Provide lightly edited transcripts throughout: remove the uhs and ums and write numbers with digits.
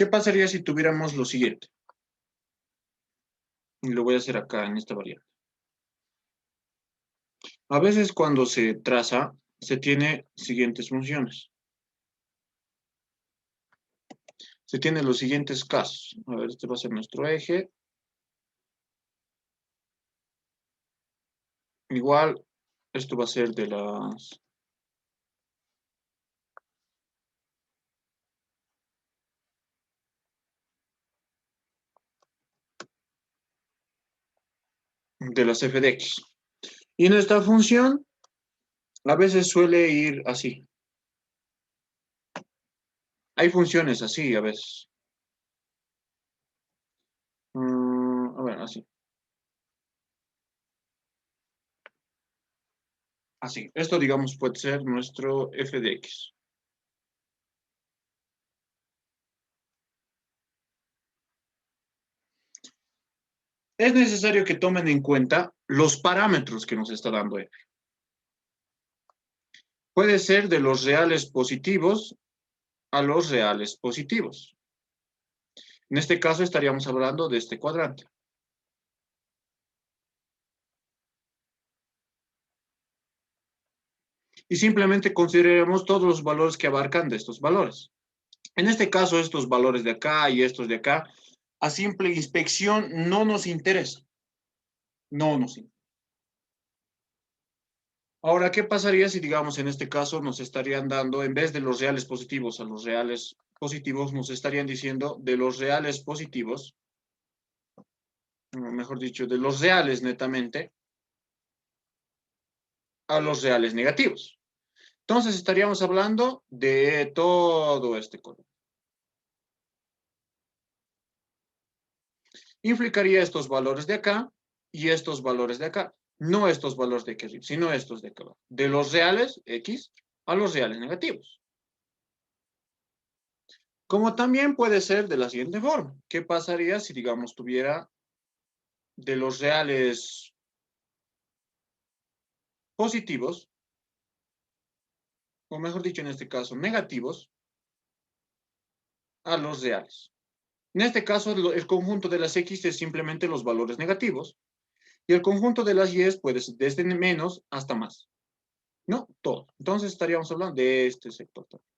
¿Qué pasaría si tuviéramos lo siguiente? Y lo voy a hacer acá en esta variable. A veces cuando se traza, se tiene siguientes funciones. Se tienen los siguientes casos. A ver, este va a ser nuestro eje. Igual, esto va a ser de las f de x. Y nuestra función a veces suele ir así. Hay funciones así a veces. A ver, así. Así. Esto, digamos, puede ser nuestro f de x. Es necesario que tomen en cuenta los parámetros que nos está dando f. Puede ser de los reales positivos a los reales positivos. En este caso estaríamos hablando de este cuadrante. Y simplemente consideremos todos los valores que abarcan de estos valores. En este caso, estos valores de acá y estos de acá, a simple inspección no nos interesa. No nos interesa. Ahora, ¿qué pasaría si, digamos, en este caso nos estarían dando, en vez de los reales positivos a los reales positivos, nos estarían diciendo de los reales positivos, mejor dicho, de los reales netamente, a los reales negativos? Entonces estaríamos hablando de todo este color. Implicaría estos valores de acá y estos valores de acá. No estos valores de aquí arriba, sino estos de acá abajo. De los reales X a los reales negativos. Como también puede ser de la siguiente forma. ¿Qué pasaría si, digamos, tuviera de los reales positivos, o mejor dicho, en este caso, negativos, a los reales? En este caso, el conjunto de las X es simplemente los valores negativos, y el conjunto de las Y puede ser desde menos hasta más. No, todo. Entonces estaríamos hablando de este sector también.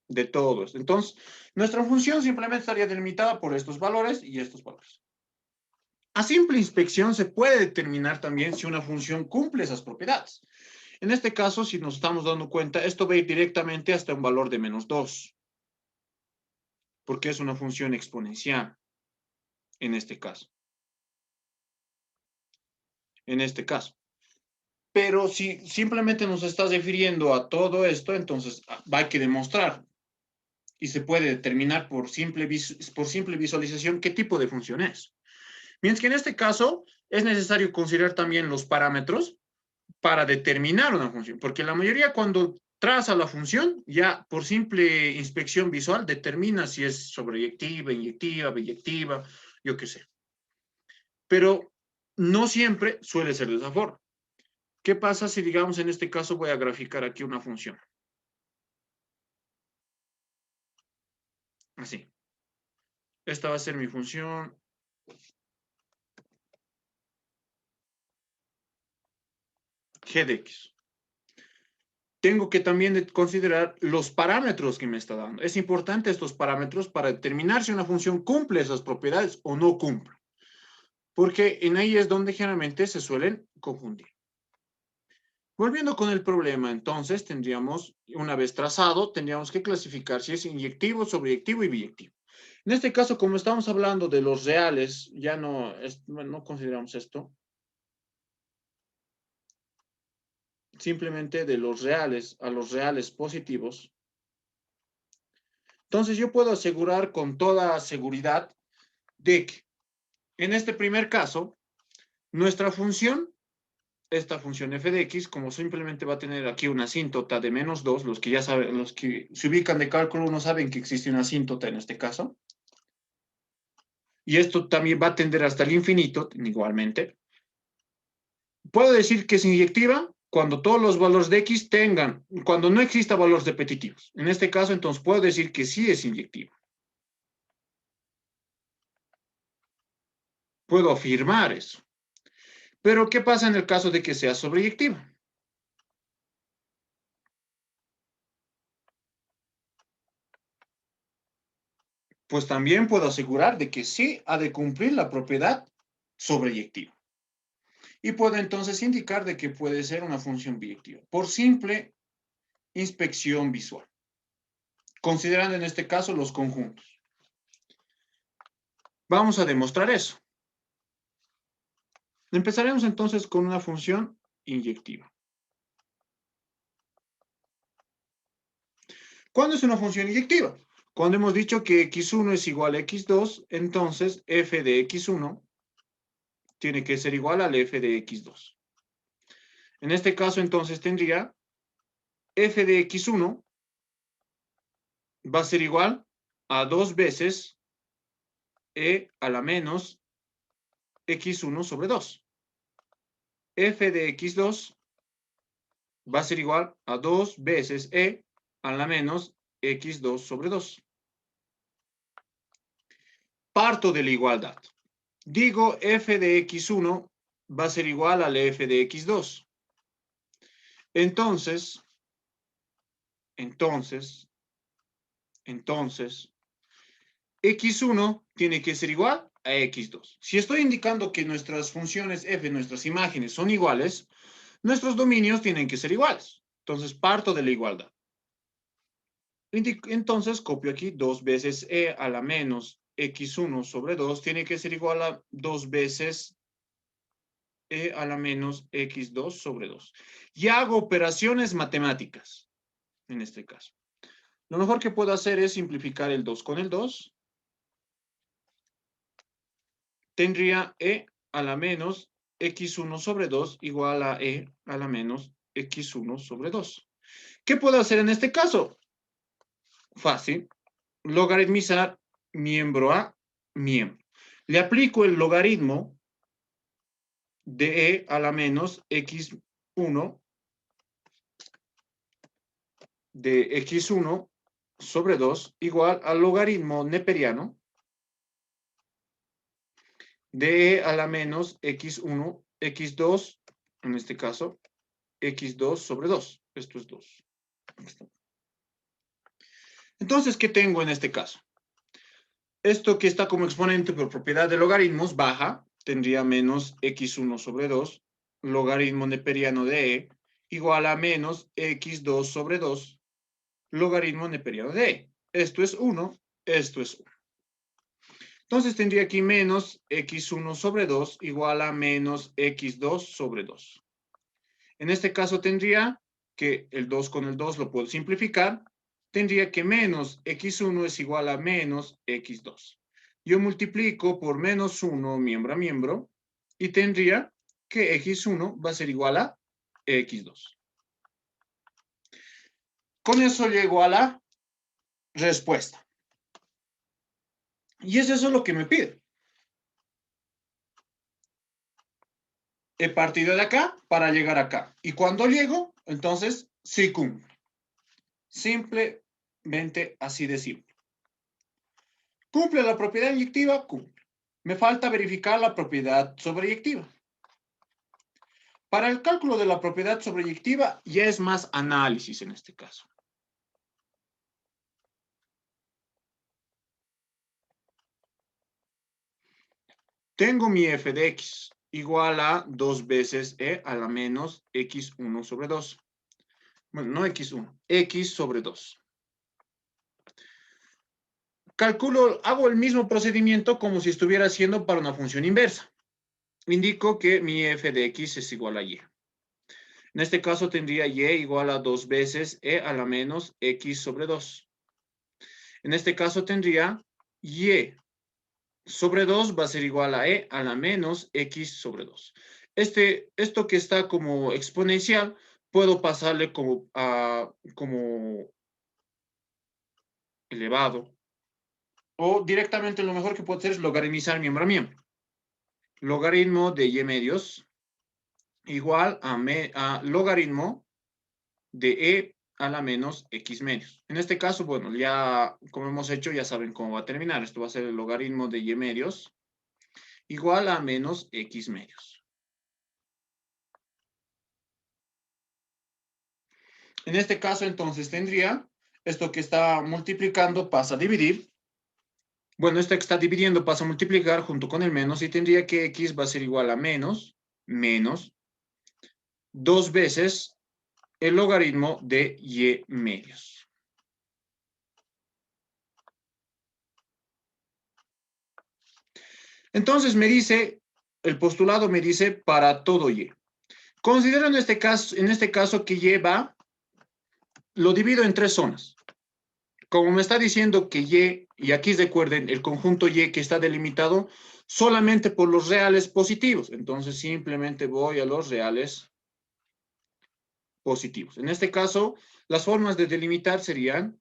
De todo esto. Entonces, nuestra función simplemente estaría delimitada por estos valores y estos valores. A simple inspección se puede determinar también si una función cumple esas propiedades. En este caso, si nos estamos dando cuenta, esto va a ir directamente hasta un valor de -2, porque es una función exponencial, en este caso. En este caso. Pero si simplemente nos estás refiriendo a todo esto, entonces hay que demostrar. Y se puede determinar por simple visualización qué tipo de función es. Mientras que en este caso es necesario considerar también los parámetros para determinar una función, porque la mayoría cuando traza la función, ya por simple inspección visual determina si es sobreyectiva, inyectiva, biyectiva, yo qué sé. Pero no siempre suele ser de esa forma. ¿Qué pasa si, digamos, en este caso voy a graficar aquí una función? Así. Esta va a ser mi función g de x. Tengo que también considerar los parámetros que me está dando. Es importante estos parámetros para determinar si una función cumple esas propiedades o no cumple. Porque en ahí es donde generalmente se suelen confundir. Volviendo con el problema, entonces tendríamos, una vez trazado, tendríamos que clasificar si es inyectivo, sobreyectivo y biyectivo. En este caso, como estamos hablando de los reales, ya no consideramos esto. Simplemente de los reales a los reales positivos. Entonces yo puedo asegurar con toda seguridad de que en este primer caso, nuestra función, esta función f de x, como simplemente va a tener aquí una asíntota de -2, los que ya saben, los que se ubican de cálculo no saben que existe una asíntota en este caso. Y esto también va a tender hasta el infinito, igualmente. ¿Puedo decir que es inyectiva? cuando todos los valores de X tengan, cuando no exista valores repetitivos. En este caso, entonces, puedo decir que sí es inyectiva. Puedo afirmar eso. Pero, ¿qué pasa en el caso de que sea sobreyectiva? Pues también puedo asegurar de que sí ha de cumplir la propiedad sobreyectiva. Y puedo entonces indicar de que puede ser una función biyectiva, por simple inspección visual, considerando en este caso los conjuntos. Vamos a demostrar eso. Empezaremos entonces con una función inyectiva. ¿Cuándo es una función inyectiva? Cuando hemos dicho que x1 es igual a x2, entonces f de x1 tiene que ser igual al f de x2. En este caso, entonces, tendría f de x1 va a ser igual a 2 veces e a la menos x1 sobre 2. F de x2 va a ser igual a 2 veces e a la menos x2 sobre 2. Parto de la igualdad. Digo f de x1 va a ser igual al f de x2. Entonces, x1 tiene que ser igual a x2. Si estoy indicando que nuestras funciones f, nuestras imágenes son iguales, nuestros dominios tienen que ser iguales. Entonces, parto de la igualdad. Entonces, copio aquí 2 veces e a la menos x1 sobre 2 tiene que ser igual a 2 veces e a la menos x2 sobre 2. Y hago operaciones matemáticas, en este caso. Lo mejor que puedo hacer es simplificar el 2 con el 2. Tendría e a la menos x1 sobre 2 igual a e a la menos x1 sobre 2. ¿Qué puedo hacer en este caso? Fácil. Logaritmizar miembro a miembro. Le aplico el logaritmo de e a la menos x1 de x1 sobre 2 igual al logaritmo neperiano de e a la menos x1, x2, en este caso, x2 sobre 2. Esto es 2. Entonces, ¿qué tengo en este caso? Esto que está como exponente por propiedad de logaritmos baja, tendría menos x1 sobre 2, logaritmo neperiano de e, igual a menos x2 sobre 2, logaritmo neperiano de e. Esto es 1, esto es 1. Entonces tendría aquí menos x1 sobre 2 igual a menos x2 sobre 2. En este caso tendría que el 2 con el 2 lo puedo simplificar. Tendría que menos x1 es igual a menos x2. Yo multiplico por menos 1 miembro a miembro y tendría que x1 va a ser igual a x2. Con eso llego a la respuesta. Y es eso lo que me pide. He partido de acá para llegar acá. Y cuando llego, entonces sí cumple. Simplemente así de simple. ¿Cumple la propiedad inyectiva? Cumple. Me falta verificar la propiedad sobreyectiva. Para el cálculo de la propiedad sobreyectiva ya es más análisis en este caso. Tengo mi f de x igual a 2 veces e a la menos x1 sobre 2. Bueno, no x1, x sobre 2. Calculo, hago el mismo procedimiento como si estuviera haciendo para una función inversa. Indico que mi f de x es igual a y. En este caso tendría y igual a 2 veces e a la menos x sobre 2. En este caso tendría y sobre 2 va a ser igual a e a la menos x sobre 2. Esto que está como exponencial, puedo pasarle como elevado. O directamente lo mejor que puedo hacer es logaritmizar miembro a miembro. Logaritmo de y medios igual a logaritmo de e a la menos x medios. En este caso, bueno, ya como hemos hecho, ya saben cómo va a terminar. Esto va a ser el logaritmo de y medios igual a menos x medios. En este caso, entonces, tendría esto que está multiplicando pasa a dividir. Bueno, esto que está dividiendo pasa a multiplicar junto con el menos y tendría que x va a ser igual a menos 2 veces el logaritmo de y medios. Entonces me dice, el postulado me dice para todo y. Considero en este caso que y va, lo divido en 3 zonas. Como me está diciendo que y aquí recuerden, el conjunto y que está delimitado solamente por los reales positivos. Entonces simplemente voy a los reales positivos. En este caso, las formas de delimitar serían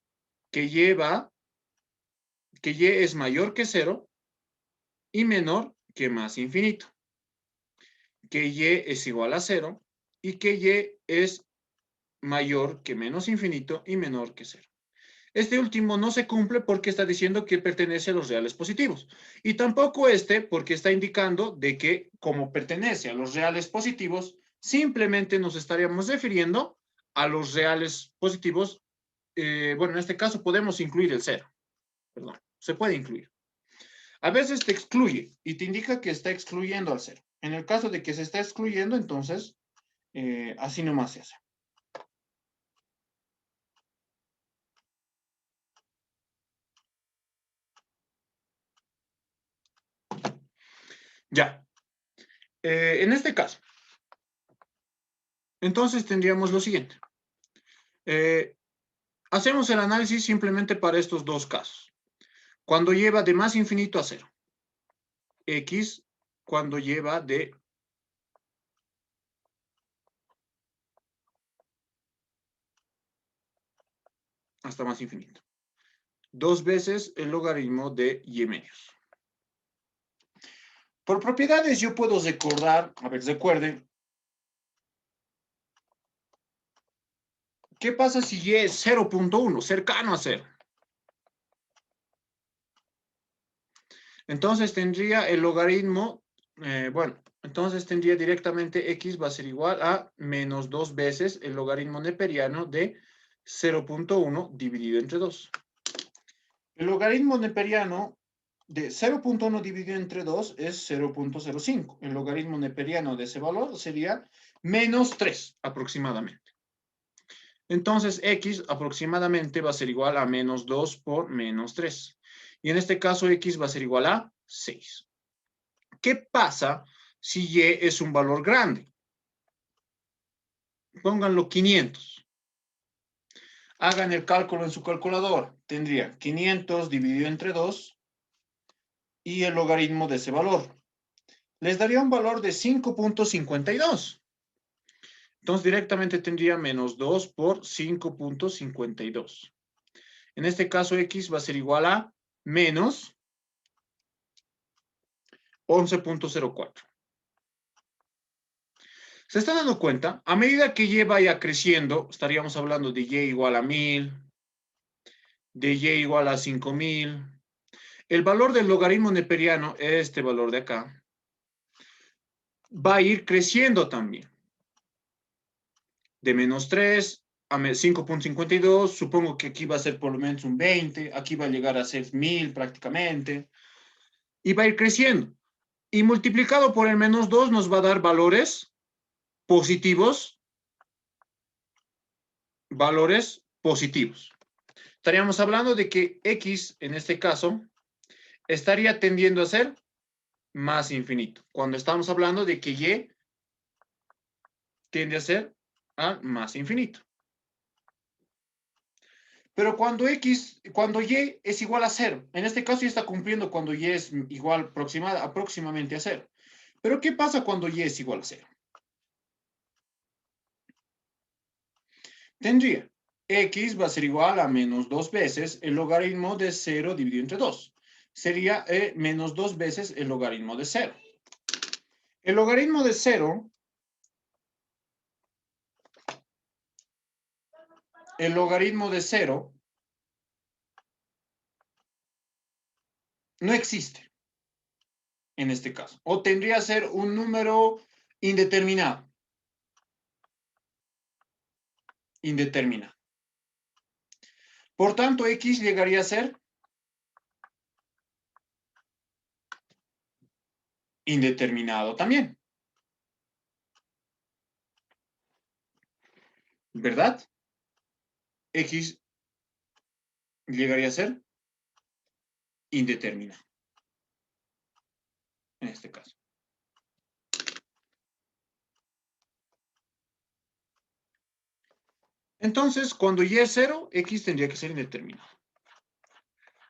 que que y es mayor que 0 y menor que más infinito. Que y es igual a 0 y que y es mayor que menos infinito y menor que 0. Este último no se cumple porque está diciendo que pertenece a los reales positivos. Y tampoco este porque está indicando de que como pertenece a los reales positivos, simplemente nos estaríamos refiriendo a los reales positivos. Bueno, en este caso podemos incluir el 0. Perdón, se puede incluir. A veces te excluye y te indica que está excluyendo al 0. En el caso de que se está excluyendo, entonces así nomás se hace. Ya. En este caso, entonces tendríamos lo siguiente. Hacemos el análisis simplemente para estos dos casos. Cuando lleva de más infinito a 0. X cuando lleva de hasta más infinito. 2 veces el logaritmo de y medios. Por propiedades yo puedo recordar, a ver, recuerden, ¿qué pasa si y es 0.1, cercano a 0? Entonces tendría el logaritmo, bueno, entonces tendría directamente x va a ser igual a menos 2 veces el logaritmo neperiano de 0.1 dividido entre 2. El logaritmo neperiano de 0.1 dividido entre 2 es 0.05. El logaritmo neperiano de ese valor sería menos 3 aproximadamente. Entonces, x aproximadamente va a ser igual a menos 2 por menos 3. Y en este caso, x va a ser igual a 6. ¿Qué pasa si y es un valor grande? Pónganlo 500. Hagan el cálculo en su calculadora. Tendría 500 dividido entre 2 y el logaritmo de ese valor. Les daría un valor de 5.52. Entonces directamente tendría menos 2 por 5.52. En este caso, x va a ser igual a menos 11.04. ¿Se están dando cuenta? A medida que y vaya creciendo, estaríamos hablando de y igual a 1000, de y igual a 5000. El valor del logaritmo neperiano, este valor de acá, va a ir creciendo también. De menos 3 a 5.52, supongo que aquí va a ser por lo menos un 20, aquí va a llegar a ser 1000 prácticamente, y va a ir creciendo. Y multiplicado por el menos 2 nos va a dar valores positivos, Estaríamos hablando de que x, en este caso, estaría tendiendo a ser más infinito. Cuando estamos hablando de que y tiende a ser a más infinito. Pero cuando y es igual a 0, en este caso ya está cumpliendo cuando y es igual aproximadamente a 0. Pero ¿qué pasa cuando y es igual a 0? Tendría x va a ser igual a menos 2 veces el logaritmo de 0 dividido entre 2. Sería menos 2 veces el logaritmo de 0. El logaritmo de 0 el logaritmo de 0 no existe en este caso. O tendría que ser un número indeterminado. Indeterminado. Por tanto, X llegaría a ser indeterminado también. ¿Verdad? X llegaría a ser indeterminado. En este caso. Entonces, cuando Y es 0, X tendría que ser indeterminado.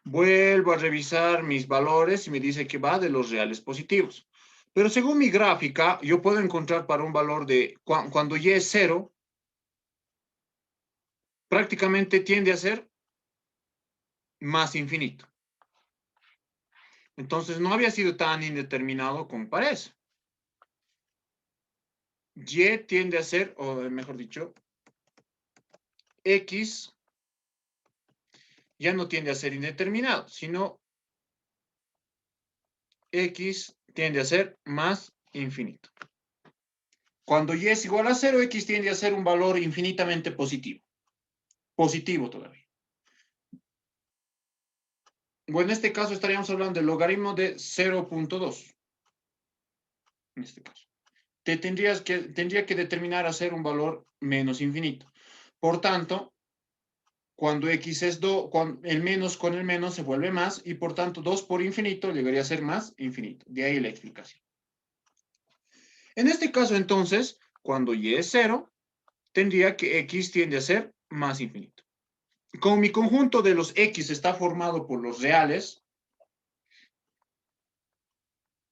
Vuelvo a revisar mis valores y me dice que va de los reales positivos. Pero según mi gráfica, yo puedo encontrar para un valor de cuando Y es 0, prácticamente tiende a ser más infinito. Entonces no había sido tan indeterminado como parece. Y tiende a ser, o mejor dicho, X ya no tiende a ser indeterminado, sino X tiende a ser más infinito. Cuando Y es igual a 0, X tiende a ser un valor infinitamente positivo. Positivo todavía. Bueno, en este caso estaríamos hablando del logaritmo de 0.2. En este caso. Tendría que determinar a ser un valor menos infinito. Por tanto, cuando X es 2, el menos con el menos se vuelve más y por tanto 2 por infinito llegaría a ser más infinito. De ahí la explicación. En este caso, entonces, cuando Y es 0, tendría que X tiende a ser más infinito. Como mi conjunto de los X está formado por los reales,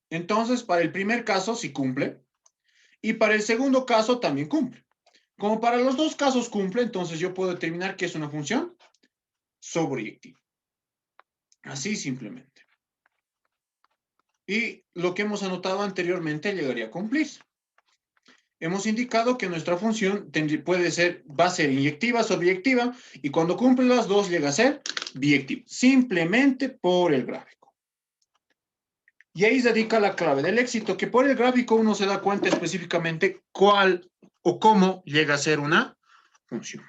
entonces para el primer caso sí cumple y para el segundo caso también cumple. Como para los dos casos cumple, entonces yo puedo determinar que es una función sobreyectiva. Así simplemente. Y lo que hemos anotado anteriormente llegaría a cumplirse. Hemos indicado que nuestra función va a ser inyectiva, sobreyectiva, y cuando cumple las dos llega a ser biyectiva, simplemente por el gráfico. Y ahí se dedica la clave del éxito, que por el gráfico uno se da cuenta específicamente cuál o cómo llega a ser una función.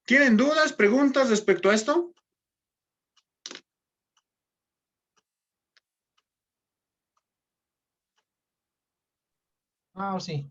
¿Tienen dudas, preguntas respecto a esto? Sí.